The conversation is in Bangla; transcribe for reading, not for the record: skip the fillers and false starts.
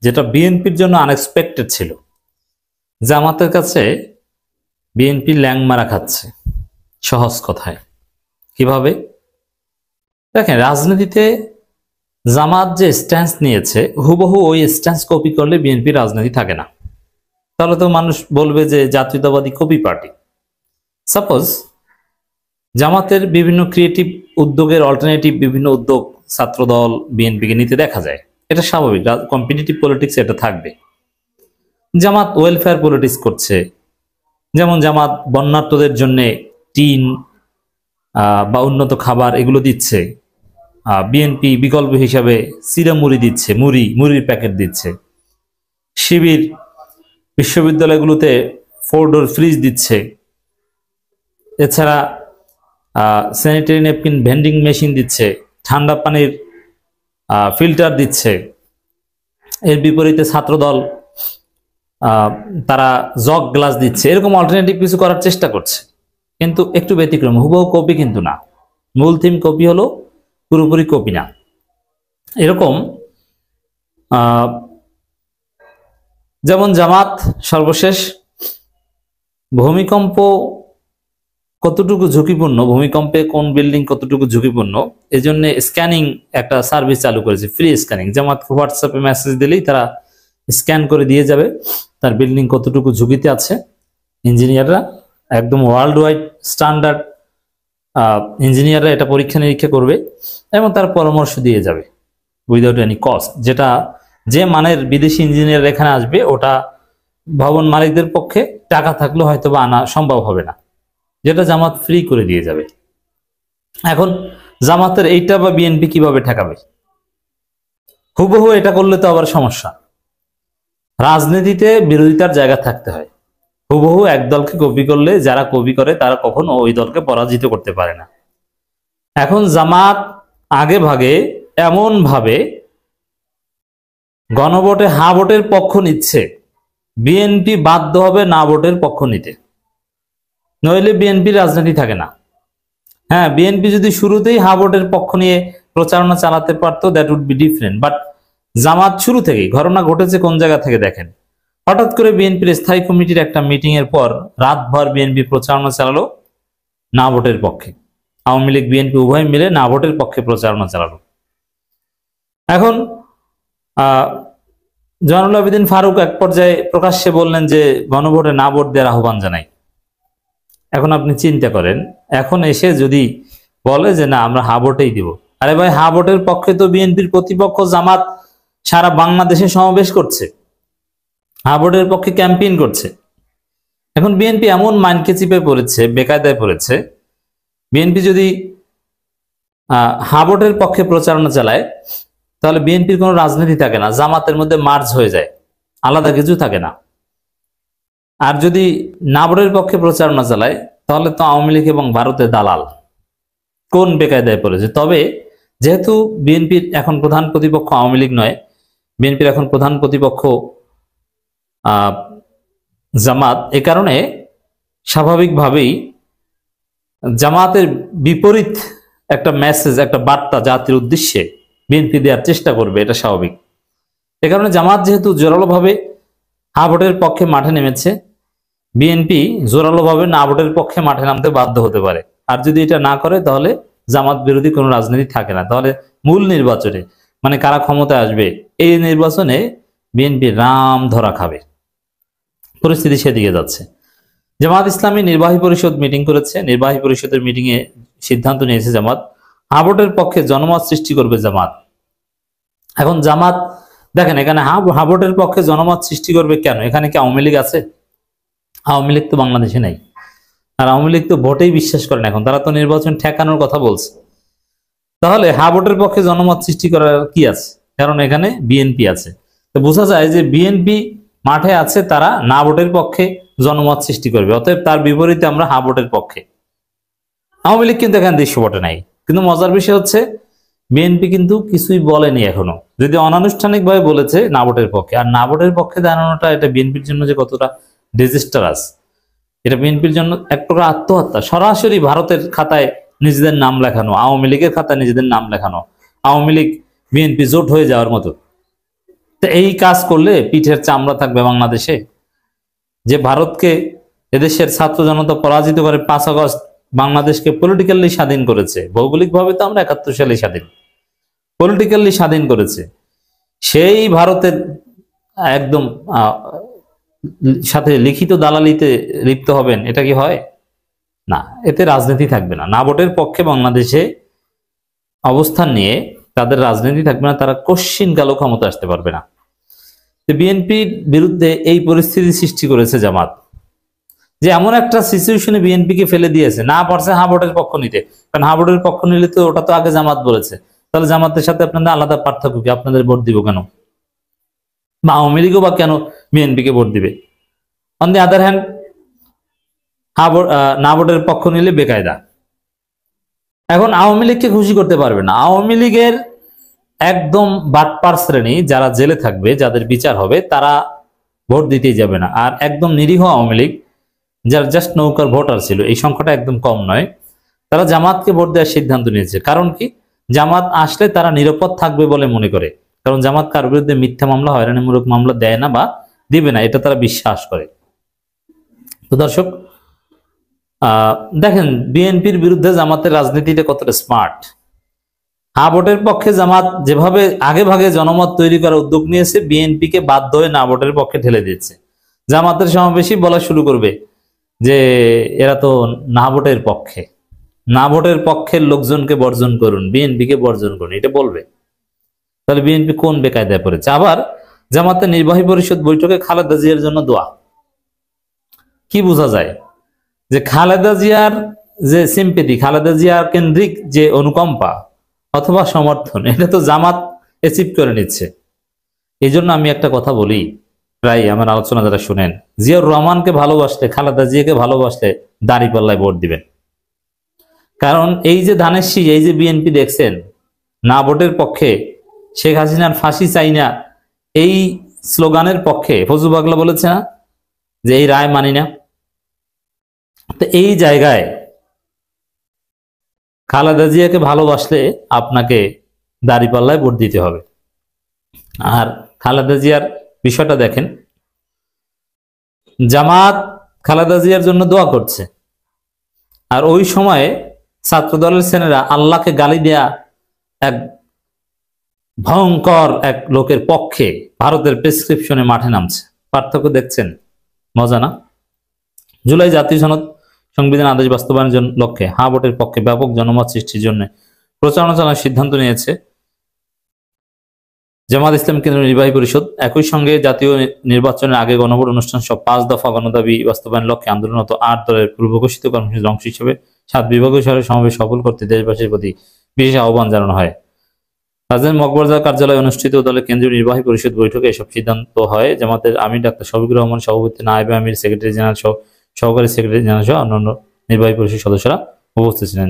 যেটা বিএনপির জন্য আনএক্সপেক্টেড ছিল। জামাতের কাছে বিএনপি ল্যাংমারা খাচ্ছে, সহজ কথায়। কিভাবে? দেখেন, রাজনীতিতে জামাত যে স্ট্যান্স নিয়েছে হুবহু ওই স্ট্যান্স কপি করলে বিএনপি রাজনীতি থাকে না। তাহলে তো মানুষ বলবে যে জাতীয়তাবাদী কপি পার্টি। সাপোজ জামাতের বিভিন্ন ক্রিয়েটিভ উদ্যোগের অল্টারনেটিভ বিভিন্ন উদ্যোগ ছাত্রদল বিএনপিকে নিতে দেখা যায়, এটা স্বাভাবিক, কম্পিটিটিভ পলিটিক্স এটা থাকবে। জামাত ওয়েলফেয়ার পলিটিক্স করছে, যেমন জামাত বন্যার্তদের জন্য টিন বা উন্নত খাবার এগুলো দিচ্ছে। বিএনপি বিকল্প হিসাবে চিরা মুড়ি দিচ্ছে, মুড়ির প্যাকেট দিচ্ছে। শিবির বিশ্ববিদ্যালয়গুলোতে 4 ডোর ফ্রিজ দিচ্ছে। এছাড়া স্যানিটারি ন্যাপকিন ভেন্ডিং মেশিন দিচ্ছে, ঠান্ডা পানির ফিল্টার দিচ্ছে। এর বিপরীতে ছাত্রদল তারা জগ গ্লাস দিচ্ছে। এরকম অল্টারনেটিভ কিছু করার চেষ্টা করছে, কিন্তু একটু ব্যতিক্রম। হুবহু কপি কিন্তু না, মূল থিম কপি হলো, পুরোপুরি কপি না। এরকম যেমন জামাত সর্বশেষ ভূমিকম্প কতটুকু ঝুঁকিপূর্ণ, ভূমিকম্পে কোন বিল্ডিং কতটুকু ঝুঁকিপূর্ণ, এই জন্য স্ক্যানিং একটা সার্ভিস চালু করেছে, ফ্রি স্ক্যানিং। জামাত হোয়াটসঅ্যাপে মেসেজ দিলেই তারা স্ক্যান করে দিয়ে যাবে তার বিল্ডিং কতটুকু ঝুঁকিতে আছে। ইঞ্জিনিয়াররা একদম ওয়ার্ল্ড ওয়াইড স্ট্যান্ডার্ড ইঞ্জিনিয়াররা এটা পরীক্ষা নিরীক্ষা করবে এবং তার পরামর্শ দিয়ে যাবে উইদাউট এনি কস্ট। যেটা যে মানের বিদেশি ইঞ্জিনিয়ার এখানে আসবে ওটা ভবন মালিকদের পক্ষে টাকা থাকলে হয়তো বা আনা সম্ভব হবে না, যেটা জামাত ফ্রি করে দিয়ে যাবে। এখন জামাতের এইটা বা বিএনপি কিভাবে ঠেকাবে? হুবহু এটা করলে তো আবার সমস্যা। রাজনীতিতে বিরোধিতার জায়গা থাকতে হয়। হুবহু এক দলকে কপি করলে যারা কপি করে তারা কখনো ওই দলকে পরাজিত করতে পারে না। এখন জামাত আগে ভাগে এমন ভাবে গণভোটে হা ভোটের পক্ষ নিচ্ছে, বিএনপি বাধ্য হবে না ভোটের পক্ষ নিতে, নইলে বিএনপির রাজনীতি থাকে না। হ্যাঁ, বিএনপি যদি শুরুতেই হা ভোটের পক্ষ নিয়ে প্রচারণা চালাতে পারতো, that would be different. But Jamaat শুরু থেকেই, ঘটনা ঘটেছে কোন জায়গা থেকে দেখেন, হঠাৎ করে বিএনপির স্থায়ী কমিটির একটা মিটিং এর পর রাতভর বিএনপি প্রচারণা চালালো না ভোটের পক্ষে। আওয়ামী লীগ বিএনপি উভয় মিলে না ভোটের পক্ষে প্রচারণা চালালো। এখন জয়নুল আবেদিন ফারুক এক পর্যায়ে প্রকাশ্যে বললেন যে গণভোটে না ভোট দেওয়ার আহ্বান জানাই। এখন আপনি চিন্তা করেন, এখন এসে যদি বলে যে না আমরা হা ভোটেই দিব, আরে ভাই, হা ভোটের পক্ষে তো বিএনপির প্রতিপক্ষ জামাত সারা বাংলাদেশে সমাবেশ করছে, হা ভোটের পক্ষে ক্যাম্পেইন করছে। এখন বিএনপি এমন মাইন্ডকে চিপে পড়েছে, বেকায়দায় পড়েছে। বিএনপি যদি হা ভোটের পক্ষে প্রচারণা চালায় তাহলে বিএনপির কোনো রাজনীতি থাকে না, জামাতের মধ্যে মার্জ হয়ে যায়, আলাদা কিছু থাকে না। আর যদি না ভোটের পক্ষে প্রচারণা চালায় তাহলে তো আওয়ামী লীগ এবং ভারতের দালাল। কোন বেকায়দায় পড়েছে। তবে যেহেতু বিএনপির এখন প্রধান প্রতিপক্ষ আওয়ামী লীগ নয়, বিএনপির এখন প্রধান প্রতিপক্ষ জামাত, এ কারণে স্বাভাবিকভাবেই জামাতের বিপরীত একটা মেসেজ, একটা বার্তা জাতির উদ্দেশ্যে বিএনপি দেওয়ার চেষ্টা করবে, এটা স্বাভাবিক। এ কারণে জামাত যেহেতু জোরালোভাবে হা ভোটের পক্ষে মাঠে নেমেছে, বিএনপি জোরালোভাবে না ভোটের পক্ষে মাঠে নামতে বাধ্য হতে পারে। আর যদি এটা না করে তাহলে জামাত বিরোধী কোনো রাজনীতি থাকে না। তাহলে মূল নির্বাচনে, মানে কারা ক্ষমতায় আসবে, এই নির্বাচনে বিএনপি রাম ধরা খাবে। পরিস্থিতি সেদিকে যাচ্ছে। জামাত ইসলামী নির্বাহী পরিষদ মিটিং করেছে। নির্বাহী পরিষদের মিটিং এ সিদ্ধান্ত নিয়েছে জামাত হা ভোটের পক্ষে জনমত সৃষ্টি করবে জামাত। এখন জামাত দেখেন, এখানে হা ভোটের পক্ষে জনমত সৃষ্টি করবে কেন? এখানে কি আওয়ামী লীগ আছে? আওয়ামী লীগ তো বাংলাদেশে নাই। আর আওয়ামী লীগ তো ভোটেই বিশ্বাস করে না, এখন তারা তো নির্বাচন ঠেকানোর কথা বলছে। তাহলে হা ভোটের পক্ষে জনমত সৃষ্টি করার কি আছে? কারণ এখানে বিএনপি আছে। তো বোঝা যায় যে বিএনপি মাঠে আছে, তারা না ভোটের পক্ষে জনমত সৃষ্টি করবে। অতএব তার বিপরীতে আমরা হা ভোটের পক্ষে। আওয়ামী লীগ কিন্তু এখানে দৃশ্যপটে নাই। কিন্তু মজার বিষয় হচ্ছে বিএনপি কিন্তু কিছুই বলেনি এখনো, যদি অনানুষ্ঠানিকভাবে বলেছে না ভোটের পক্ষে। আর না ভোটের পক্ষে দাঁড়ানোটা এটা বিএনপির জন্য যে কতটা ডিজাস্টারাস, এটা বিএনপির জন্য এক প্রকার আত্মহত্যা। সরাসরি ভারতের খাতায় নিজেদের নাম লেখানো, আওয়ামী লীগের খাতায় নিজেদের নাম লেখানো, আওয়ামী লীগ বিএনপি জোট হয়ে যাওয়ার মতো। তো এই কাজ করলে পিঠের চামড়া থাকবে বাংলাদেশে? যে ভারতকে এদেশের ছাত্র জনতা পরাজিত করে 5 আগস্ট বাংলাদেশকে পলিটিক্যালি স্বাধীন করেছে, ভৌগোলিকভাবে তো আমরা 71 সালে স্বাধীন, পলিটিক্যালি স্বাধীন করেছে, সেই ভারতের একদম সাথে লিখিত দালালিতে লিপ্ত হবেন? এটা কি হয়? না, এতে রাজনীতি থাকবে না। না ভোটের পক্ষে বাংলাদেশে অবস্থান নিয়ে তাদের রাজনীতি থাকবে না, তারা কশ্চিন কালো ক্ষমতা আসতে পারবে না। বিএনপির বিরুদ্ধে এই পরিস্থিতি সৃষ্টি করেছে জামাত, যে এমন একটা সিচুয়েশনে বিএনপিকে ফেলে দিয়েছে, না পারছে হা ভোটের পক্ষ নিতে। কারণ হা ভোটের পক্ষ নিলে তো ওটা তো আগে জামাত বলেছে, তাহলে জামাতের সাথে আপনাদের আলাদা পার্থক্য কি? আপনাদের ভোট দিব কেন? বা আওয়ামী লীগও বা কেন বিএনপিকে ভোট দিবে? অন দি আদার হ্যান্ড না ভোটের পক্ষ নিলে বেকায়দা। এখন আওয়ামী লীগকে খুশি করতে পারবে না। আওয়ামী লীগের একদম বাটপার শ্রেণী যারা জেলে থাকবে, যাদের বিচার হবে, তারা ভোট দিতেই যাবে না। আর একদম নিরীহ আওয়ামী লীগ যারা জাস্ট নৌকার ভোটার ছিল, এই সংখ্যাটা একদম কম নয়, তারা জামাতকে ভোট দেওয়ার সিদ্ধান্ত নিয়েছে। কারণ কি? জামাত আসলে তারা নিরাপদ থাকবে বলে মনে করে। কারণ জামাত কার বিরুদ্ধে মিথ্যা মামলা, হয়রানিমূলক মামলা দেয় না বা দিবে না, এটা তারা বিশ্বাস করে। তো দর্শক, দেখেন বিএনপির বিরুদ্ধে জামাতের রাজনীতিটা কতটা স্মার্ট। হা ভোটের পক্ষে জামাত যেভাবে আগে ভাগে জনমত তৈরি করার উদ্যোগ নিয়েছে, বিএনপিকে বাধ্য হয়ে না ভোটের পক্ষে ঠেলে দিয়েছে। জামাতের সমাবেশই বলা শুরু করবে যে এরা তো না ভোটের পক্ষে, না ভোটের পক্ষের লোকজনকে বর্জন করুন, বিএনপিকে বর্জন করুন, এটা বলবে। তাহলে বিএনপি কোন বেকায়দায় পড়েছে? আবার জামাতের নির্বাহী পরিষদ বৈঠকে খালেদা জিয়ার জন্য দোয়া। কি বোঝা যায়? যে খালেদা জিয়ার যে সিম্পেথি, খালেদা জিয়ার কেন্দ্রিক যে অনুকম্পা অথবা সমর্থন, এটা তো জামাত অ্যাচিভ করে নিচ্ছে। এই জন্য আমি একটা কথা বলি, প্রায় আমার আলোচনা যারা শুনেন, জিয়াউর রহমানকে ভালোবাসলে, খালেদা জিয়াকে ভালোবাসলে দাঁড়িপাল্লায় ভোট দিবেন। কারণ এই যে ধানের শীষ, এই যে বিএনপি দেখছেন না ভোটের পক্ষে, শেখ হাসিনার ফাঁসি চাই না, এই স্লোগানের পক্ষে ফজু পাগলা বলেছে না যে এই রায় মানি না। তো এই জায়গায় খালেদা জিয়াকে ভালোবাসলে আপনাকে দাঁড়িপাল্লায় ভোট দিতে হবে। আর খালেদা জিয়ার বিষয়টা দেখেন, জামাত খালেদা জিয়ার জন্য দোয়া করছে, আর ওই সময়ে ছাত্র দলের ছেলেরা আল্লাহকে গালি দেয়া এক ভয়ঙ্কর এক লোকের পক্ষে ভারতের প্রেসক্রিপশনে মাঠে নামছে। পার্থক্য দেখছেন? মজা না? জুলাই জাতীয় সনদ সংবিধান আদেশ বাস্তবায়নের লক্ষ্যে হা ভোটের পক্ষে ব্যাপক জনমত সৃষ্টির জন্য প্রচারণা চালানোর সিদ্ধান্ত নিয়েছে জামাত ইসলাম কেন্দ্রীয় নির্বাহী পরিষদ। একই সঙ্গে জাতীয় নির্বাচনের আগে গণভোট অনুষ্ঠান সহ 5 দফা গণদাবি বাস্তবায়নের লক্ষ্যে আন্দোলনরত 8 দলের পূর্ব ঘোষিত কর্মসূচির অংশ হিসেবে 7 বিভাগীয় শহরে সমাবেশ সফল করতে দেশবাসীর প্রতি বিশেষ আহ্বান জানানো হয়। রাজধানীর মগবাজার কার্যালয়ে অনুষ্ঠিত দলের কেন্দ্রীয় নির্বাহী পরিষদ বৈঠকে এসব সিদ্ধান্ত হয়। জামাতের আমির ডাক্তার শফিকুর রহমান সভাপতি, নায়েবে আমির, সেক্রেটারি জেনারেল সহ সহকারী সেক্রেটারি জেনারেল সহ অন্যান্য নির্বাহী পরিষদ সদস্যরা উপস্থিত ছিলেন।